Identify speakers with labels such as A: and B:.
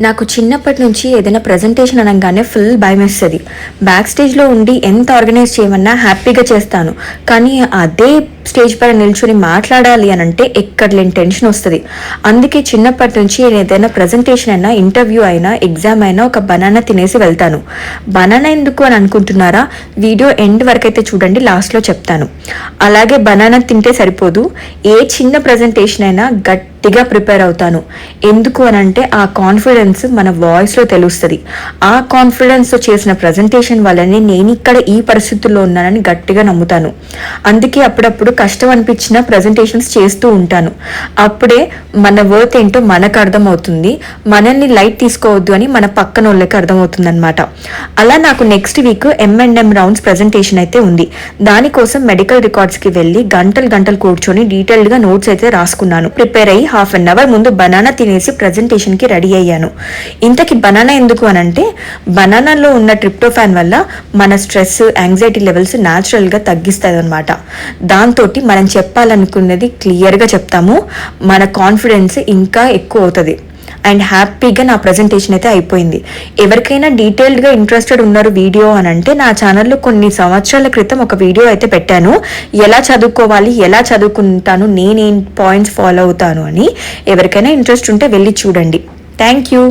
A: నాకు చిన్నప్పటి నుంచి ఏదైనా ప్రజెంటేషన్ అనగానే ఫుల్ భయం వేస్తుంది. బ్యాక్ స్టేజ్లో ఉండి ఎంత ఆర్గనైజ్ చేయమన్నా హ్యాపీగా చేస్తాను. కానీ అదే స్టేజ్ పైన నిల్చుని మాట్లాడాలి అని అంటే ఎక్కడ లేని టెన్షన్ వస్తుంది. అందుకే చిన్నప్పటి నుంచి ఏదైనా ప్రజెంటేషన్ అయినా, ఇంటర్వ్యూ అయినా, ఎగ్జామ్ అయినా ఒక బనానా తినేసి వెళ్తాను. బనానా ఎందుకు అని అనుకుంటున్నారా? వీడియో ఎండ్ వరకు అయితే చూడండి, లాస్ట్లో చెప్తాను. అలాగే బనానా తింటే సరిపోదు, ఏ చిన్న ప్రజెంటేషన్ అయినా గట్టిగా ప్రిపేర్ అవుతాను. ఎందుకు అని అంటే ఆ కాన్ఫిడెన్స్ మన వాయిస్లో తెలుస్తుంది. ఆ కాన్ఫిడెన్స్తో చేసిన ప్రజెంటేషన్ వల్లనే నేను ఇక్కడ ఈ పరిస్థితుల్లో ఉన్నానని గట్టిగా నమ్ముతాను. అందుకే అప్పుడప్పుడు కష్టం అనిపించిన ప్రజెంటేషన్స్ చేస్తూ ఉంటాను. అప్పుడే మన వర్త్ ఏంటో మనకు అర్థమవుతుంది. మనల్ని లైట్ తీసుకోవద్దు అని మన పక్కన వాళ్ళకి అర్థమవుతుంది అనమాట. అలా నాకు next week M&M rounds presentation అయితే ఉంది. దానికోసం మెడికల్ రికార్డ్స్కి వెళ్ళి గంటలు కూర్చొని డీటెయిల్డ్గా నోట్స్ అయితే రాసుకున్నాను. ప్రిపేర్ అయ్యి హాఫ్ అన్ అవర్ ముందు బనానా తినేసి ప్రజెంటేషన్కి రెడీ అయ్యాను. ఇంతకీ బనానా ఎందుకు అనంటే, బనానాలో ఉన్న ట్రిప్టోఫాన్ వల్ల మన స్ట్రెస్, యాంగ్జైటీ లెవెల్స్ న్యాచురల్గా తగ్గిస్తుంది అనమాట. దాంతో మనం చెప్పాలనుకున్నది క్లియర్గా చెప్తాము. మన కాన్ఫిడెన్స్ ఇంకా ఎక్కువ అవుతుంది. అండ్ హ్యాపీగా నా ప్రజెంటేషన్ అయితే అయిపోయింది. ఎవరికైనా డీటెయిల్డ్గా ఇంట్రెస్టెడ్ ఉన్నారు వీడియో అని అంటే, నా ఛానల్లో కొన్ని సంవత్సరాల క్రితం ఒక వీడియో అయితే పెట్టాను. ఎలా చదువుకోవాలి, ఎలా చదువుకుంటాను, నేనేం పాయింట్స్ ఫాలో అవుతాను అని. ఎవరికైనా ఇంట్రెస్ట్ ఉంటే వెళ్ళి చూడండి. Thank you.